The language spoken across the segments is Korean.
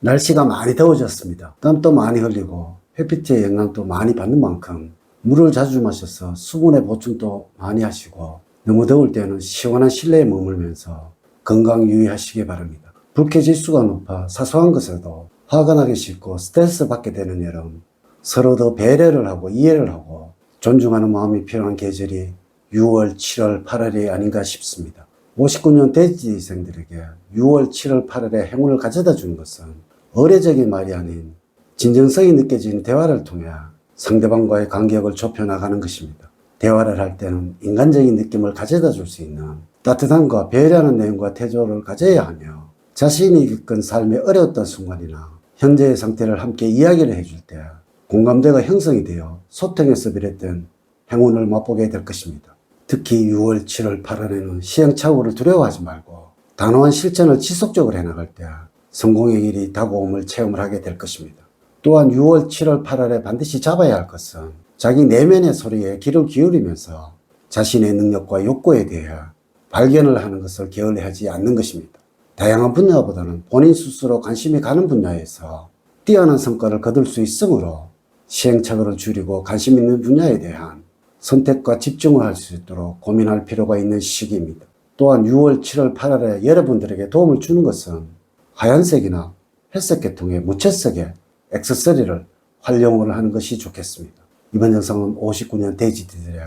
날씨가 많이 더워졌습니다. 땀도 많이 흘리고 햇빛의 영향도 많이 받는 만큼 물을 자주 마셔서 수분의 보충도 많이 하시고, 너무 더울 때는 시원한 실내에 머물면서 건강 유의하시기 바랍니다. 불쾌지수가 높아 사소한 것에도 화가 나기 쉽고 스트레스 받게 되는 여름, 서로 더 배려를 하고 이해를 하고 존중하는 마음이 필요한 계절이 6월, 7월, 8월이 아닌가 싶습니다. 59년 돼지생들에게 6월, 7월, 8월에 행운을 가져다 주는 것은 의례적인 말이 아닌 진정성이 느껴지는 대화를 통해 상대방과의 간격을 좁혀나가는 것입니다. 대화를 할 때는 인간적인 느낌을 가져다 줄 수 있는 따뜻함과 배려하는 내용과 태도를 가져야 하며, 자신이 겪은 삶의 어려웠던 순간이나 현재의 상태를 함께 이야기를 해줄 때 공감대가 형성이 되어 소통에서 비롯된 행운을 맛보게 될 것입니다. 특히 6월, 7월, 8월에는 시행착오를 두려워하지 말고 단호한 실천을 지속적으로 해나갈 때 성공의 길이 다가옴을 체험을 하게 될 것입니다. 또한 6월, 7월, 8월에 반드시 잡아야 할 것은 자기 내면의 소리에 귀를 기울이면서 자신의 능력과 욕구에 대해 발견을 하는 것을 게을리하지 않는 것입니다. 다양한 분야보다는 본인 스스로 관심이 가는 분야에서 뛰어난 성과를 거둘 수 있으므로 시행착오를 줄이고 관심 있는 분야에 대한 선택과 집중을 할 수 있도록 고민할 필요가 있는 시기입니다. 또한 6월, 7월, 8월에 여러분들에게 도움을 주는 것은 하얀색이나 회색 계통의 무채색의 액세서리를 활용을 하는 것이 좋겠습니다. 이번 영상은 59년 돼지들의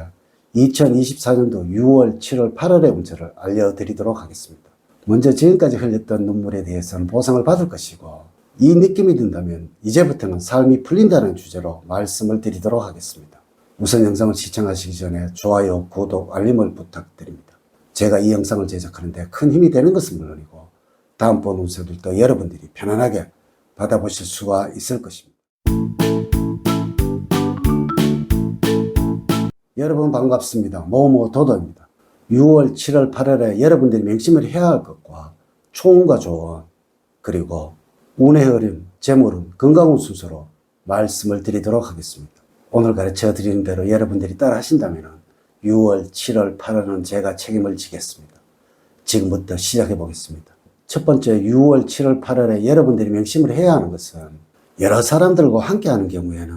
2024년도 6월, 7월, 8월의 운세를 알려드리도록 하겠습니다. 먼저 지금까지 흘렸던 눈물에 대해서는 보상을 받을 것이고, 이 느낌이 든다면 이제부터는 삶이 풀린다는 주제로 말씀을 드리도록 하겠습니다. 우선 영상을 시청하시기 전에 좋아요, 구독, 알림을 부탁드립니다. 제가 이 영상을 제작하는데 큰 힘이 되는 것은 물론이고 다음번 운세들도 여러분들이 편안하게 받아보실 수가 있을 것입니다. 여러분 반갑습니다. 모모도도입니다. 6월, 7월, 8월에 여러분들이 맹심을 해야 할 것과 초운과 조언, 그리고 운의 흐름, 재물운, 건강운 순서로 말씀을 드리도록 하겠습니다. 오늘 가르쳐 드리는 대로 여러분들이 따라 하신다면 6월, 7월, 8월은 제가 책임을 지겠습니다. 지금부터 시작해 보겠습니다. 첫 번째, 6월, 7월, 8월에 여러분들이 명심을 해야 하는 것은, 여러 사람들과 함께 하는 경우에는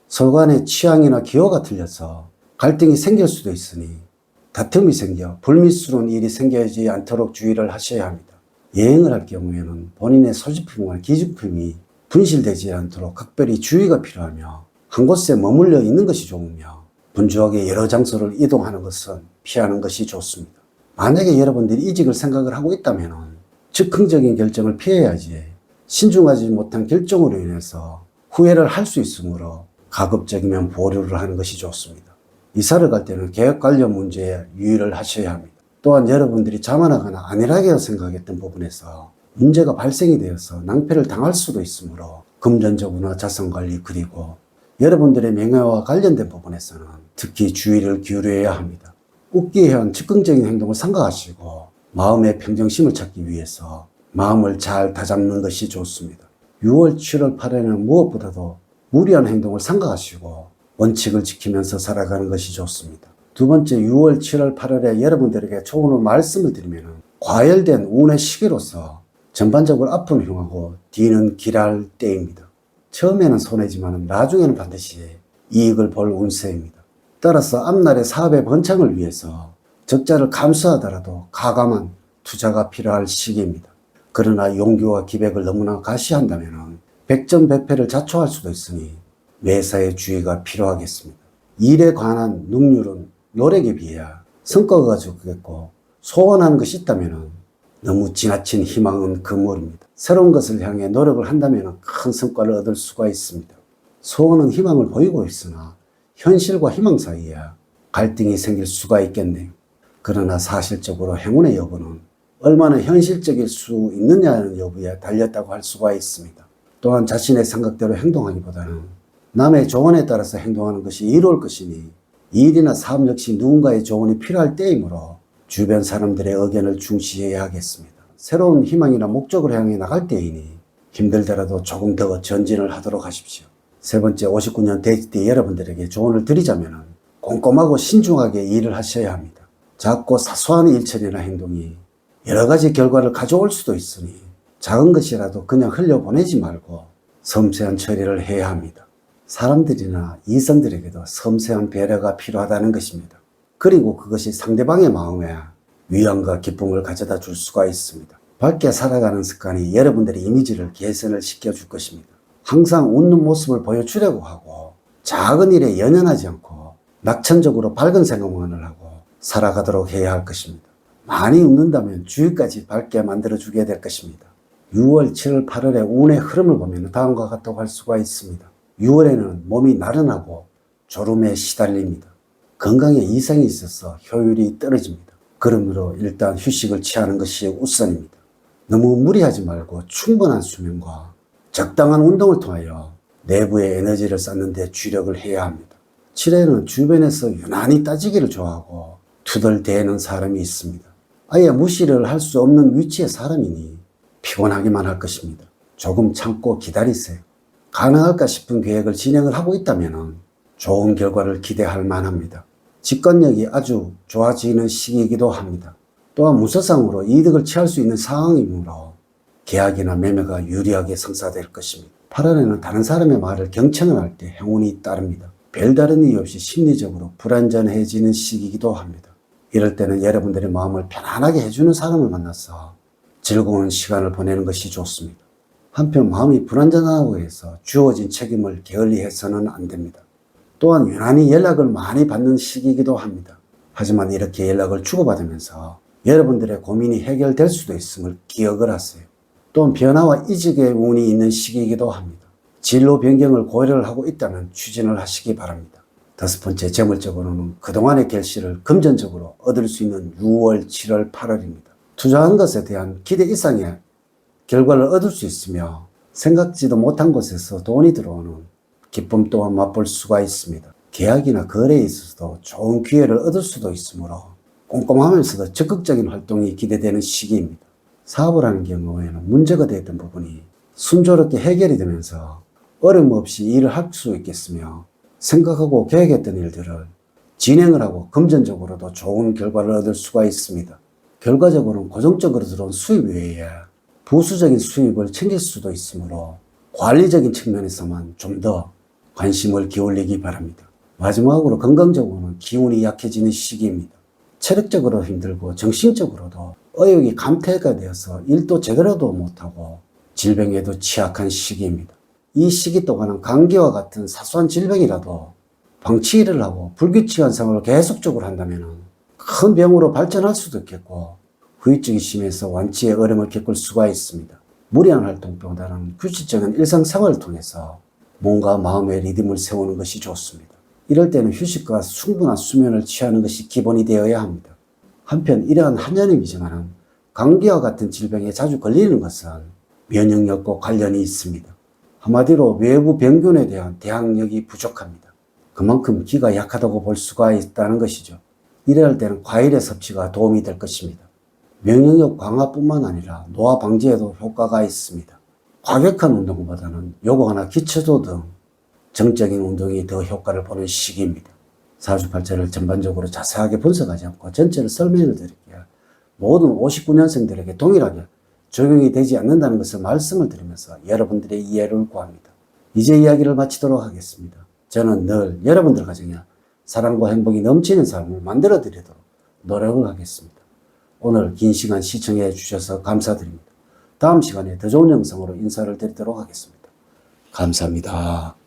서로 간의 취향이나 기호가 틀려서 갈등이 생길 수도 있으니 다툼이 생겨 불미스러운 일이 생기지 않도록 주의를 하셔야 합니다. 여행을 할 경우에는 본인의 소지품과 기준품이 분실되지 않도록 각별히 주의가 필요하며, 한 곳에 머물러 있는 것이 좋으며 분주하게 여러 장소를 이동하는 것은 피하는 것이 좋습니다. 만약에 여러분들이 이직을 생각을 하고 있다면 즉흥적인 결정을 피해야지 신중하지 못한 결정으로 인해서 후회를 할 수 있으므로 가급적이면 보류를 하는 것이 좋습니다. 이사를 갈 때는 계획 관련 문제에 유의를 하셔야 합니다. 또한 여러분들이 자만하거나 안일하게 생각했던 부분에서 문제가 발생이 되어서 낭패를 당할 수도 있으므로 금전적으로나 자산관리, 그리고 여러분들의 명예와 관련된 부분에서는 특히 주의를 기울여야 합니다. 웃기에 한 즉흥적인 행동을 삼가하시고 마음의 평정심을 찾기 위해서 마음을 잘 다잡는 것이 좋습니다. 6월, 7월, 8월에는 무엇보다도 무리한 행동을 삼가하시고 원칙을 지키면서 살아가는 것이 좋습니다. 두 번째, 6월, 7월, 8월에 여러분들에게 좋은 말씀을 드리면, 과열된 운의 시기로서 전반적으로 앞으로 향하고 뒤는 길할 때입니다. 처음에는 손해지만 나중에는 반드시 이익을 볼 운세입니다. 따라서 앞날의 사업의 번창을 위해서 적자를 감수하더라도 가감한 투자가 필요할 시기입니다. 그러나 용기와 기백을 너무나 가시한다면 백전백패를 자초할 수도 있으니 매사에 주의가 필요하겠습니다. 일에 관한 능률은 노력에 비해 성과가 적겠고, 소원하는 것이 있다면 너무 지나친 희망은 금물입니다. 새로운 것을 향해 노력을 한다면 큰 성과를 얻을 수가 있습니다. 소원은 희망을 보이고 있으나 현실과 희망 사이에 갈등이 생길 수가 있겠네요. 그러나 사실적으로 행운의 여부는 얼마나 현실적일 수 있느냐는 여부에 달렸다고 할 수가 있습니다. 또한 자신의 생각대로 행동하기보다는 남의 조언에 따라서 행동하는 것이 이로울 것이니, 일이나 사업 역시 누군가의 조언이 필요할 때이므로 주변 사람들의 의견을 중시해야 하겠습니다. 새로운 희망이나 목적을 향해 나갈 때이니 힘들더라도 조금 더 전진을 하도록 하십시오. 세 번째, 59년 돼지띠 여러분들에게 조언을 드리자면 꼼꼼하고 신중하게 일을 하셔야 합니다. 작고 사소한 일처리나 행동이 여러 가지 결과를 가져올 수도 있으니 작은 것이라도 그냥 흘려보내지 말고 섬세한 처리를 해야 합니다. 사람들이나 이성들에게도 섬세한 배려가 필요하다는 것입니다. 그리고 그것이 상대방의 마음에 위안과 기쁨을 가져다 줄 수가 있습니다. 밝게 살아가는 습관이 여러분들의 이미지를 개선을 시켜줄 것입니다. 항상 웃는 모습을 보여주려고 하고 작은 일에 연연하지 않고 낙천적으로 밝은 생각만을 하고 살아가도록 해야 할 것입니다. 많이 웃는다면 주위까지 밝게 만들어주게 될 것입니다. 6월, 7월, 8월의 운의 흐름을 보면 다음과 같다고 할 수가 있습니다. 6월에는 몸이 나른하고 졸음에 시달립니다. 건강에 이상이 있어서 효율이 떨어집니다. 그러므로 일단 휴식을 취하는 것이 우선입니다. 너무 무리하지 말고 충분한 수면과 적당한 운동을 통하여 내부의 에너지를 쌓는 데 주력을 해야 합니다. 7회는 주변에서 유난히 따지기를 좋아하고 투덜대는 사람이 있습니다. 아예 무시를 할 수 없는 위치의 사람이니 피곤하기만 할 것입니다. 조금 참고 기다리세요. 가능할까 싶은 계획을 진행을 하고 있다면 좋은 결과를 기대할 만합니다. 직관력이 아주 좋아지는 시기이기도 합니다. 또한 무서상으로 이득을 취할 수 있는 상황이므로 계약이나 매매가 유리하게 성사될 것입니다. 8월에는 다른 사람의 말을 경청을 할 때 행운이 따릅니다. 별다른 이유 없이 심리적으로 불안전해지는 시기이기도 합니다. 이럴 때는 여러분들의 마음을 편안하게 해주는 사람을 만나서 즐거운 시간을 보내는 것이 좋습니다. 한편 마음이 불안전하다고 해서 주어진 책임을 게을리해서는 안 됩니다. 또한 유난히 연락을 많이 받는 시기이기도 합니다. 하지만 이렇게 연락을 주고받으면서 여러분들의 고민이 해결될 수도 있음을 기억을 하세요. 또한 변화와 이직의 운이 있는 시기이기도 합니다. 진로 변경을 고려를 하고 있다면 추진을 하시기 바랍니다. 5번째, 재물적으로는 그동안의 결실을 금전적으로 얻을 수 있는 6월, 7월, 8월입니다. 투자한 것에 대한 기대 이상의 결과를 얻을 수 있으며 생각지도 못한 곳에서 돈이 들어오는 기쁨 또한 맛볼 수가 있습니다. 계약이나 거래에 있어서도 좋은 기회를 얻을 수도 있으므로 꼼꼼하면서도 적극적인 활동이 기대되는 시기입니다. 사업을 하는 경우에는 문제가 되었던 부분이 순조롭게 해결이 되면서 어려움 없이 일을 할 수 있겠으며 생각하고 계획했던 일들을 진행을 하고 금전적으로도 좋은 결과를 얻을 수가 있습니다. 결과적으로는 고정적으로 들어온 수입 외에 부수적인 수입을 챙길 수도 있으므로 관리적인 측면에서만 좀 더 관심을 기울이기 바랍니다. 마지막으로 건강적으로는 기운이 약해지는 시기입니다. 체력적으로 힘들고 정신적으로도 의욕이 감퇴가 되어서 일도 제대로도 못하고 질병에도 취약한 시기입니다. 이 시기 동안은 감기와 같은 사소한 질병이라도 방치를 하고 불규칙한 생활을 계속적으로 한다면 큰 병으로 발전할 수도 있겠고 후유증이 심해서 완치에 어려움을 겪을 수가 있습니다. 무리한 활동보다는 규칙적인 일상생활을 통해서 몸과 마음의 리듬을 세우는 것이 좋습니다. 이럴 때는 휴식과 충분한 수면을 취하는 것이 기본이 되어야 합니다. 한편 이러한 한여름이지만 감기와 같은 질병에 자주 걸리는 것은 면역력과 관련이 있습니다. 한마디로 외부 병균에 대한 대항력이 부족합니다. 그만큼 기가 약하다고 볼 수가 있다는 것이죠. 이럴 때는 과일의 섭취가 도움이 될 것입니다. 면역력 강화뿐만 아니라 노화 방지에도 효과가 있습니다. 과격한 운동보다는 요가나 기초도 등 정적인 운동이 더 효과를 보는 시기입니다. 사주팔자를 전반적으로 자세하게 분석하지 않고 전체를 설명을 드릴게요. 모든 59년생들에게 동일하게 적용이 되지 않는다는 것을 말씀을 드리면서 여러분들의 이해를 구합니다. 이제 이야기를 마치도록 하겠습니다. 저는 늘 여러분들 가정에 사랑과 행복이 넘치는 삶을 만들어 드리도록 노력을 하겠습니다. 오늘 긴 시간 시청해 주셔서 감사드립니다. 다음 시간에 더 좋은 영상으로 인사를 드리도록 하겠습니다. 감사합니다.